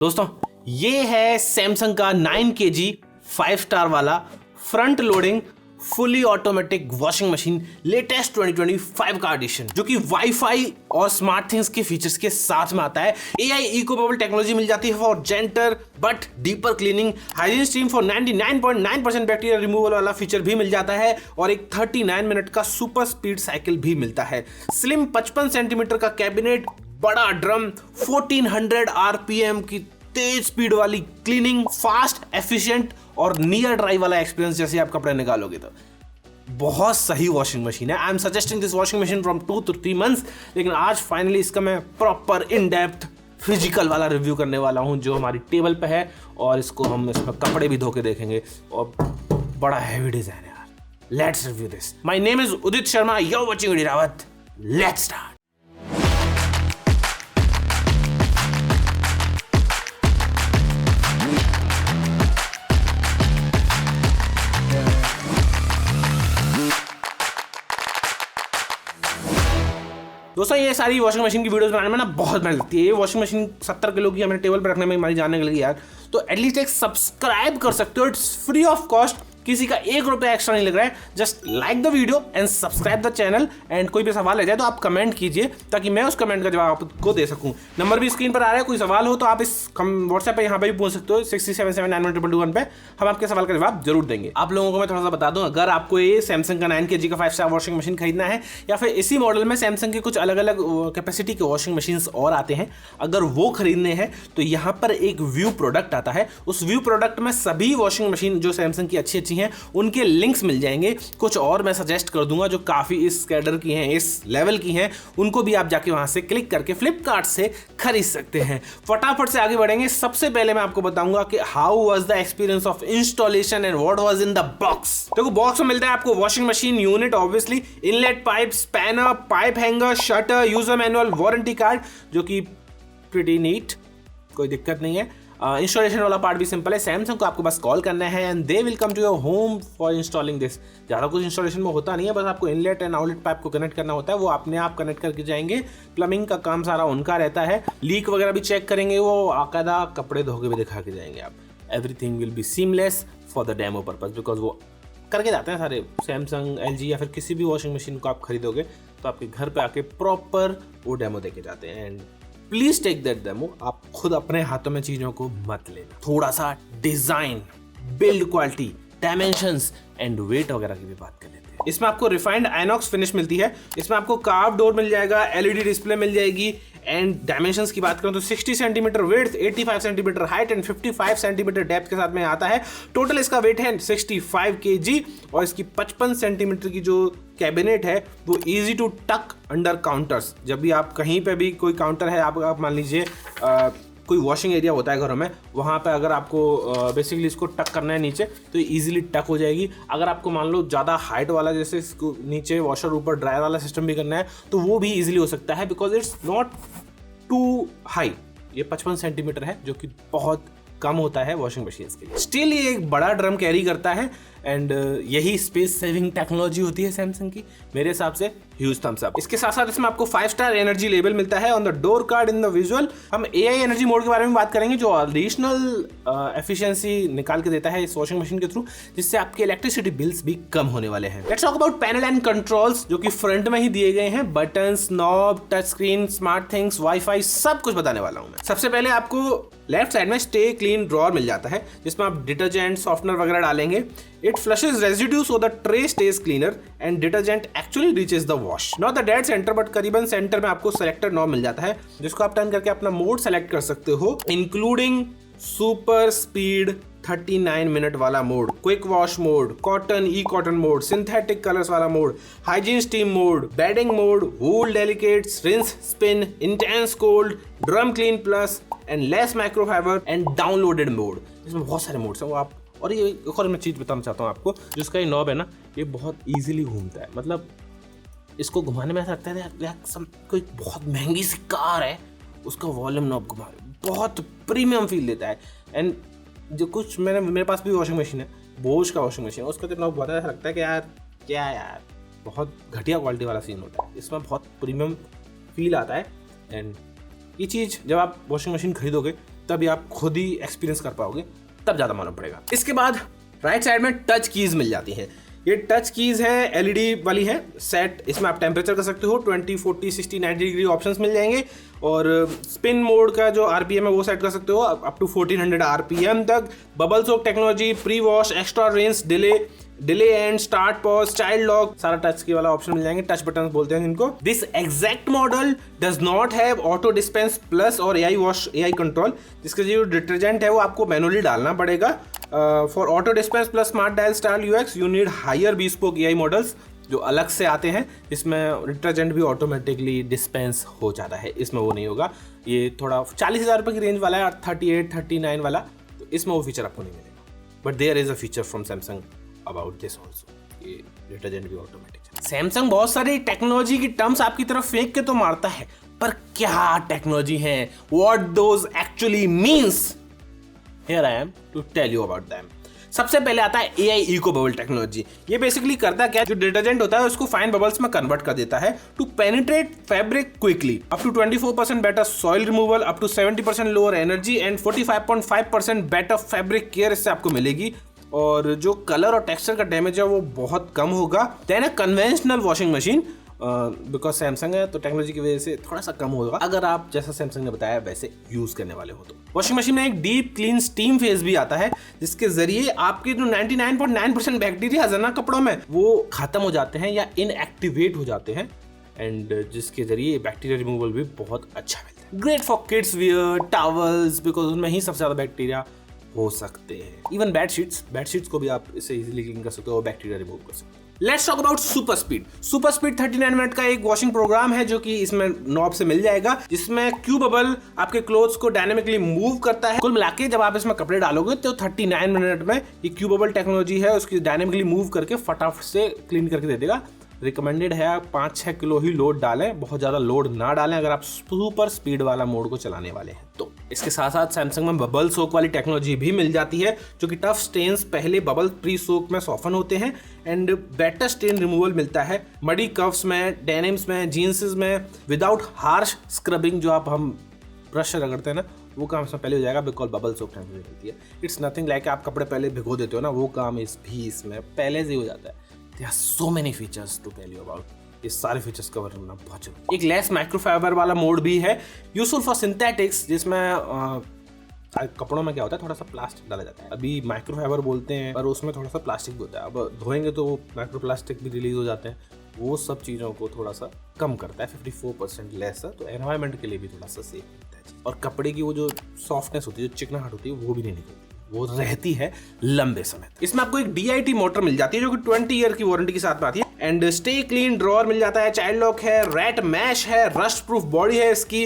दोस्तों ये है सैमसंग का 9 kg 5 स्टार वाला front loading fully automatic washing machine latest 2025 का एडिशन, जो कि वाईफाई और स्मार्ट थिंग्स के फीचर्स के साथ में आता है। AI इको बबल टेक्नोलॉजी मिल जाती है for gentler but deeper cleaning, hygiene steam for 99.9% bacteria removal वाला फीचर भी मिल जाता है और एक 39 मिनट का सुपर स्पीड साइकिल भी मिलता है। स्लिम 55 सेंटीमीटर का कैबिनेट, बड़ा ड्रम, 1400 RPM की तेज स्पीड वाली क्लीनिंग, फास्ट एफिशिएंट और नियर ड्राइव वाला एक्सपीरियंस जैसे आप कपड़े निकालोगे तो बहुत सही वॉशिंग मशीन है। I am suggesting this washing machine from 2 to 3 months, लेकिन आज फाइनली इसका मैं प्रॉपर इन डेप्थ फिजिकल वाला रिव्यू करने वाला हूं जो हमारी टेबल पे है, और इसको हम इसमें कपड़े भी धो के देखेंगे और बड़ा हैवी डिजाइन है यार। Let's review this. My name is Udit Sharma, you are watching Rawat. Let's start. दोस्तों ये सारी वॉशिंग मशीन की वीडियोस बनाने में ना बहुत मेहनत लगती है। ये वॉशिंग मशीन 70 किलो की हमें टेबल पर रखने में हमारी जाने लगी यार, तो एटलीस्ट एक सब्सक्राइब कर सकते हो, इट्स फ्री ऑफ कॉस्ट, किसी का 1 रुपया एक्स्ट्रा नहीं लग रहा है। Just like the video and subscribe the channel, and कोई भी सवाल रह जाए तो आप कमेंट कीजिए ताकि मैं उस कमेंट का जवाब आपको दे सकूं। नंबर भी स्क्रीन पर आ रहा है, कोई सवाल हो तो आप इस व्हाट्सएप पे यहाँ पे भी पूछ सकते हो 6077912221 पे, हम आपके सवाल का जवाब जरूर देंगे। आप लोगों को मैं थोड़ा सा बता दूं, अगर आपको ये सैमसंग का 9 kg का 5 स्टार वॉशिंग मशीन खरीदना है या फिर इसी मॉडल में सैमसंग के कुछ अलग अलग कैपेसिटी के वॉशिंग मशीन और आते हैं, अगर वो खरीदने हैं तो यहाँ पर एक व्यू प्रोडक्ट आता है। उस व्यू प्रोडक्ट में सभी वॉशिंग मशीन जो सैमसंग की अच्छी अच्छी हैं उनके लिंक्स मिल जाएंगे। कुछ और मैं सजेस्ट कर दूंगा जो काफी इस कैडर की हैं, इस लेवल की हैं, उनको भी आप जाके वहां से क्लिक करके फ्लिपकार्ट से खरीद सकते हैं। फटाफट से आगे बढ़ेंगे। सबसे पहले मैं आपको बताऊंगा कि how was the experience of installation and what was in the box. देखो बॉक्स में मिलता है आपको washing machine unit, obviously inlet pipe, spanner, pipe hanger, shutter, user manual, warranty card, जो कि प्रीटी नीट, कोई दिक्कत नहीं है। इंस्टॉलेशन वाला पार्ट भी सिंपल है। सैमसंग को आपको बस कॉल करना है and they will come to your home for installing this. ज़्यादा कुछ इंस्टॉलेशन में होता नहीं है, बस आपको इनलेट एंड आउटलेट पाइप को कनेक्ट करना होता है, वो अपने आप कनेक्ट करके जाएंगे। प्लम्बिंग का काम सारा उनका रहता है, लीक वगैरह भी चेक करेंगे वो, आकादा कपड़े धो के भी दिखा के जाएंगे आप। Everything will be seamless for the demo purpose, because वो करके जाते हैं सारे। सैमसंग, LG या फिर किसी भी वॉशिंग मशीन को आप खरीदोगे तो आपके घर पे आके प्रॉपर वो डेमो देके जाते हैं। And please take that demo, आप खुद अपने हाथों में चीजों को मत लेना। थोड़ा सा design, build quality, dimensions and weight वगैरह की भी बात कर लेते हैं। इसमें आपको रिफाइंड आइनॉक्स फिनिश मिलती है, इसमें आपको कार्व डोर मिल जाएगा, LED डिस्प्ले मिल जाएगी। एंड डायमेंशंस की बात करूं तो 60 centimetre width, 85 centimetre height and 55 centimetre depth के साथ में आता है। टोटल इसका वेट है 65 kg और इसकी 55 सेंटीमीटर की जो कैबिनेट है वो इजी टू टक अंडर काउंटर्स। जब भी आप कहीं पे भी कोई काउंटर है, आप मान लीजिए कोई वॉशिंग एरिया होता है घरों में, वहाँ पे अगर आपको बेसिकली इसको टक करना है नीचे तो इजीली टक हो जाएगी। अगर आपको मान लो ज़्यादा हाइट वाला, जैसे इसको नीचे वॉशर ऊपर ड्रायर वाला सिस्टम भी करना है तो वो भी इजीली हो सकता है, because it's not too high. ये 55 सेंटीमीटर है जो कि बहुत कम होता है वॉशिंग मशीन के लिए। स्टिल ये एक बड़ा ड्रम कैरी करता है एंड यही स्पेस सेविंग टेक्नोलॉजी होती है सैमसंग की, मेरे हिसाब से ह्यूज थम्स अप। इसके साथ साथ इसमें आपको 5 स्टार एनर्जी लेबल मिलता है on the door card in the visual. हम AI एनर्जी मोड के बारे में बात करेंगे जो एडिशनल एफिशिएंसी निकाल के देता है इस वॉशिंग मशीन के थ्रू, जिससे आपके इलेक्ट्रिसिटी बिल्स भी कम होने वाले हैं। Let's talk about panel and controls, जो कि फ्रंट में ही दिए गए हैं। Buttons, knob, touch screen, smart things, wifi, सब कुछ बताने वाला हूं मैं। सबसे पहले आपको लेफ्ट साइड में स्टे क्लीन ड्रॉअर मिल जाता है, जिसमें आप डिटर्जेंट, सॉफ्टनर वगैरह डालेंगे। It flushes residue so the tray stays cleaner and detergent actually reaches the wash. Not the dead center but करीबन सेंटर में आपको सेलेक्टर नॉब मिल जाता है, जिसको आप टर्न करके अपना मोड सेलेक्ट कर सकते हो, इंक्लूडिंग सुपर स्पीड 39 मिनट वाला mode, quick wash mode, cotton, e cotton mode, synthetic colours वाला mode, hygiene steam mode, bedding mode, wool delicates, rinse spin, intense cold, drum clean plus and less microfibre and downloaded mode. इसमें बहुत सारे modes हैं वो आप। और ये एक और मैं चीज़ बताना चाहता हूँ आपको, जिसका ये नॉब है ना, ये बहुत इजीली घूमता है। मतलब इसको घुमाने में ऐसा लगता है यार कोई बहुत महंगी सी कार है उसका वॉल्यूम नॉब घुमा, बहुत प्रीमियम फील देता है। एंड जो कुछ मेरे पास भी वॉशिंग मशीन है, बोश का वॉशिंग मशीन है, उसका जब नॉब घुमाता है ऐसा लगता है कि यार क्या यार बहुत घटिया क्वालिटी वाला सीन होता है। इसमें बहुत प्रीमियम फील आता है। एंड ये चीज़ जब आप वॉशिंग मशीन खरीदोगे तभी आप खुद ही एक्सपीरियंस कर पाओगे, तब ज़्यादा मालूम पड़ेगा। इसके बाद राइट साइड में टच कीज मिल जाती हैं। ये टच कीज है, एलईडी वाली है सेट। इसमें आप टेम्परेचर कर सकते हो, 20, 40, 60, 90 डिग्री ऑप्शंस मिल जाएंगे। और स्पिन मोड का जो आरपीएम है वो सेट कर सकते हो अप टू 1400 आरपीएम तक। Bubble soak technology, pre wash, extra range, delay and start pause, child lock, सारा टच की वाला ऑप्शन मिल जाएंगे। टच बटन बोलते हैं इनको। This exact model does not have auto dispense plus और एआई वॉश, एआई कंट्रोल। जिसका जो डिटर्जेंट है वो आपको मैनुअली डालना पड़ेगा। For auto dispense plus smart dial style UX you need higher bespoke AI models जो अलग से आते हैं। इसमें डिटर्जेंट भी ऑटोमेटिकली डिस्पेंस हो जाता है, इसमें वो नहीं होगा। ये थोड़ा 40,000 रुपये की रेंज वाला है, 38, 39 वाला, तो इसमें वो फीचर आपको नहीं मिलेगा। But there is a feature from Samsung about this also, ये डिटर्जेंट भी ऑटोमेटिक है। सैमसंग बहुत सारी टेक्नोलॉजी की टर्म्स आपकी तरफ फेंक के तो मारता है, पर क्या टेक्नोलॉजी है, what those actually means, here I am to tell you about them. सबसे पहले आता है एआई इको बबल टेक्नोलॉजी। ये बेसिकली करता क्या, जो डिटर्जेंट होता है उसको फाइन बबल्स में कन्वर्ट कर देता है to penetrate fabric quickly. Up to 24% better soil removal, up to 70% lower energy and 45.5% better fabric care इससे आपको मिलेगी। और जो कलर और टेक्सचर का डैमेज है वो बहुत कम होगा than a conventional washing machine. Because Samsung है तो टेक्नोलॉजी की वजह से थोड़ा सा कम होगा, अगर आप जैसा सैमसंग ने बताया वैसे यूज करने वाले हो तो। वॉशिंग मशीन में एक डीप क्लीन स्टीम फेज भी आता है, जिसके जरिए आपके जो 99.9% बैक्टीरिया है ना कपड़ों में वो खत्म हो जाते हैं या इनएक्टिवेट हो जाते हैं, एंड जिसके जरिए बैक्टीरिया रिमूवल भी बहुत अच्छा मिलता है। Great for kids wear, towels, because उनमें ही सबसे ज्यादा बैक्टीरिया हो सकते हैं। इवन बेडशीट्स को भी आप इसे इजीली क्लीन कर सकते हो और बैक्टीरिया रिमूव कर सकते हो। Let's talk about super speed. Super speed 39 minute का एक वॉशिंग प्रोग्राम है जो कि इसमें नॉब से मिल जाएगा, जिसमें क्यू बबल आपके क्लोथ्स को डायनेमिकली मूव करता है। कुल मिलाके जब आप इसमें कपड़े डालोगे तो 39 मिनट में ये क्यू बबल टेक्नोलॉजी है उसकी डायनेमिकली मूव करके फटाफट से क्लीन करके दे देगा। रिकमेंडेड है आप 5-6 किलो ही लोड डालें, बहुत ज़्यादा लोड ना डालें अगर आप सुपर स्पीड वाला मोड को चलाने वाले हैं तो। इसके साथ साथ सैमसंग में बबल सोक वाली टेक्नोलॉजी भी मिल जाती है, जो कि टफ स्टेन्स पहले बबल प्री सोक में सॉफन होते हैं एंड बेटर स्टेन रिमूवल मिलता है मडी कफ्स में, डेनिम्स में, जीन्सेस में विदाउट हार्श स्क्रबिंग। जो आप हम ब्रश से रगड़ते हैं ना वो काम इसमें पहले हो जाएगा बिकॉज बबल सोक टेक्नोलॉजी होती है। इट्स नथिंग लाइक आप कपड़े पहले भिगो देते हो ना, वो काम इसमें पहले से ही हो जाता है। There are so many features to tell you about. ये सारे फीचर्स कवर करना बहुत जरूरी। एक लेस माइक्रोफाइबर वाला मोड भी है, यूजफुल फॉर सिंथेटिक्स, जिसमें कपड़ों में क्या होता है थोड़ा सा प्लास्टिक डाला जाता है। अभी माइक्रोफाइबर बोलते हैं पर उसमें थोड़ा सा प्लास्टिक भी होता है। अब धोएंगे तो माइक्रो प्लास्टिक भी रिलीज हो जाते हैं, वो सब चीज़ों को थोड़ा सा कम करता है। 54% लेस है तो एनवायरमेंट के लिए भी थोड़ा सा सेफ होता है। और कपड़े की वो जो सॉफ्टनेस होती है, जो चिकनाहट होती है, वो भी नहीं निकलती, वो रहती है लंबे समय तक। इसमें आपको एक DIT मोटर मिल जाती है जो कि 20 ईयर की वारंटी के साथ में आती है एंड स्टे क्लीन ड्रॉअर मिल जाता है, चाइल्ड लॉक है, रैट मैश है, रस्ट प्रूफ बॉडी है इसकी।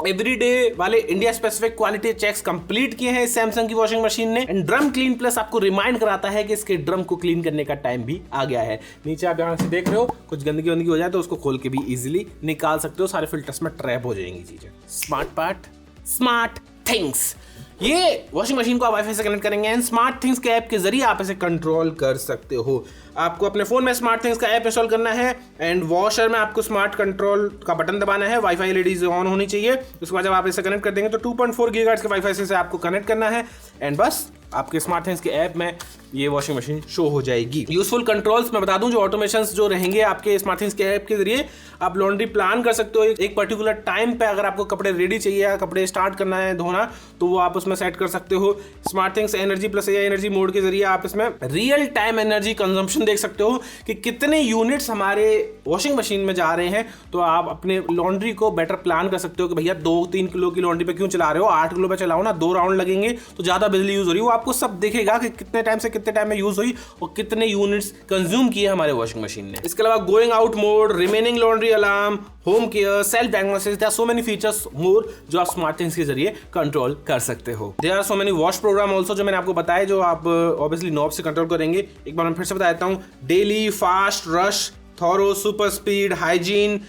एवरीडे वाले India specific quality checks complete किए हैं सैमसंग की वॉशिंग मशीन ने। एंड ड्रम क्लीन प्लस आपको रिमाइंड कराता है कि इसके ड्रम को क्लीन करने का टाइम भी आ गया है। नीचे आप यहाँ से देख रहे हो कुछ गंदगी वंदगी हो जाए तो उसको खोल के भी इजिली निकाल सकते हो, सारे फिल्टर्स में ट्रैप हो जाएंगी चीजें। Smart part, smart things. ये वॉशिंग मशीन को आप वाईफाई से कनेक्ट करेंगे एंड स्मार्ट थिंग्स के ऐप के जरिए आप इसे कंट्रोल कर सकते हो। आपको अपने फोन में स्मार्ट थिंग्स का ऐप इंस्टॉल करना है एंड वॉशर में आपको स्मार्ट कंट्रोल का बटन दबाना है, वाईफाई एलईडी ऑन होनी चाहिए। उसके बाद जब आप इसे कनेक्ट कर देंगे तो 2.4 गीगाहर्ट्ज के वाईफाई से आपको कनेक्ट करना है एंड बस आपके स्मार्ट थिंग्स के ऐप में ये वॉशिंग मशीन शो हो जाएगी। यूजफुल कंट्रोल्स मैं बता दूं, जो ऑटोमेशंस जो रहेंगे आपके स्मार्ट थिंग्स के ऐप के जरिए आप लॉन्ड्री प्लान कर सकते हो। एक पर्टिकुलर टाइम पे अगर आपको कपड़े रेडी चाहिए या कपड़े स्टार्ट करना है धोना तो वो आप उसमें सेट कर सकते हो। Smart things energy plus AI energy mode के जरिए आप इसमें रियल टाइम एनर्जी कंजम्पशन देख सकते हो कि कितने यूनिट्स हमारे वॉशिंग मशीन में जा रहे हैं। तो आप अपने लॉन्ड्री को बेटर प्लान कर सकते हो कि भैया 2-3 किलो की लॉन्ड्री पे क्यों चला रहे हो, 8 किलो पे चलाओ ना, 2 राउंड लगेंगे तो ज्यादा बिजली यूज हो रही है। वो आपको सब दिखेगा कि कितने टाइम से कितने टाइम में यूज हुई और कितने यूनिट्स कंज्यूम किए हमारे वॉशिंग मशीन ने। इसके अलावा going out mode, remaining laundry alarm, home care, self diagnosis, there are so many features more जो आप स्मार्ट थिंग्स के जरिए कंट्रोल कर सकते हो। There are so many wash programme also जो मैंने आपको बताया, जो आप ऑब्वियसली नॉब से कंट्रोल करेंगे। एक बार मैं फिर से बता देता हूँ, daily, fast, rush, thorough, super speed, hygiene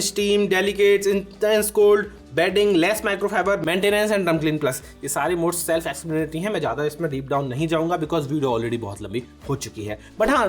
steam, delicates, intense cold, bedding, less microfibre, maintenance and drum clean plus. ये सारे मोड्स सेल्फ एक्सप्लेनेटरी हैं, मैं ज़्यादा इसमें डीप डाउन नहीं जाऊंगा बिकॉज वीडियो ऑलरेडी बहुत लंबी हो चुकी है। बट हाँ,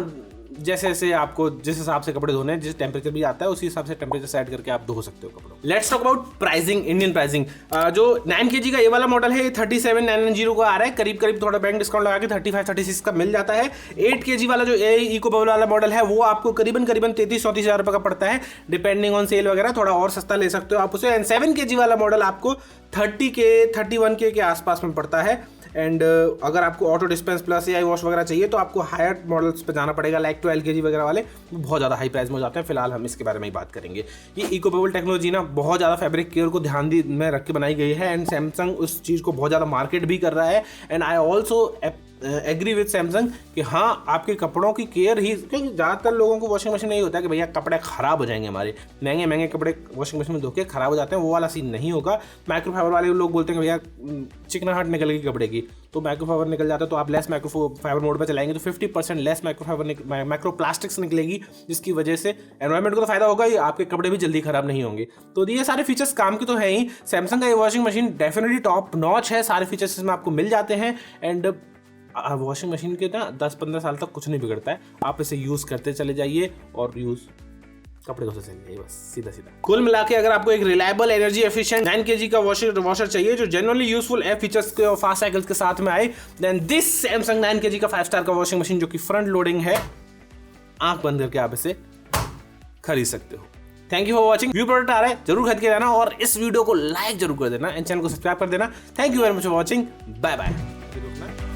जैसे जैसे आपको जिस हिसाब से कपड़े धोने हैं, जिस टेम्परेचर भी आता है उसी हिसाब से टेम्परेचर सेट करके आप धो सकते हो कपड़ों। Let's talk about pricing, Indian pricing. जो 9 kg का ये वाला मॉडल है 37,990 का आ रहा है, करीब करीब थोड़ा बैंक डिस्काउंट लगा के 35-36 का मिल जाता है। 8 kg वाला जो इको बबल वाला मॉडल है वो आपको करीबन 33-34 हज़ार रुपये का पड़ता है, डिपेंडिंग ऑन सेल वगैरह, थोड़ा और सस्ता ले सकते हो आप उसे। एंड 7 kg वाला मॉडल आपको 31K के आसपास में पड़ता है। एंड अगर आपको auto dispense plus AI wash वगैरह चाहिए तो आपको हायर मॉडल्स पे जाना पड़ेगा, लाइक 12 kg वगैरह वाले, वो बहुत ज़्यादा हाई प्राइस में हो जाते हैं। फिलहाल हम इसके बारे में ही बात करेंगे। ये इको बबल टेक्नोलॉजी ना बहुत ज़्यादा फैब्रिक केयर को ध्यान में रख के बनाई गई है, एंड सैमसंग उस चीज़ को बहुत ज़्यादा मार्केट भी कर रहा है। And I also agree with Samsung कि हाँ, आपके कपड़ों की केयर ही, क्योंकि ज़्यादातर लोगों को वॉशिंग मशीन में यही होता है कि भैया कपड़े ख़राब हो जाएंगे, हमारे महंगे महंगे कपड़े वॉशिंग मशीन में धो के ख़राब हो जाते हैं, वो वाला सीन नहीं होगा। माइक्रोफाइबर वाले लोग बोलते हैं कि भैया चिकनाहट निकल गई कपड़े की, तो माइक्रोफाइबर निकल जाता है तो आप लेस माइक्रोफाइबर मोड पर चलाएंगे तो 50% लेस माइक्रोप्लास्टिक्स निकलेगी, जिसकी वजह से एनवायरमेंट को तो फायदा होगा ही, आपके कपड़े भी जल्दी खराब नहीं होंगे। तो ये सारे फीचर्स काम के तो है ही। सैमसंग का ये washing machine definitely top notch है, सारे फीचर्स इसमें आपको मिल जाते हैं। एंड वॉशिंग मशीन के ना 10-15 साल तक कुछ नहीं बिगड़ता है, आप इसे यूज़ करते चले जाइए और कपड़े धोते चले जाइए, बस सीधा सीधा। कुल मिला के अगर आपको एक रिलायबल एनर्जी एफिशिएंट 9 kg का वॉशर चाहिए जो जनरली यूजफुल एयर फीचर्स के और फास्ट साइकिल्स के साथ में आए, देन दिस सैमसंग 9 kg का 5 स्टार का वॉशिंग मशीन जो कि फ्रंट लोडिंग है, आंख बंद करके आप इसे खरीद सकते हो। Thank you for watching. View product आ रहा है, जरूर खरीद के जाना और इस वीडियो को लाइक जरूर कर देना एंड चैनल को सब्सक्राइब कर देना। Thank you very much for watching, bye bye.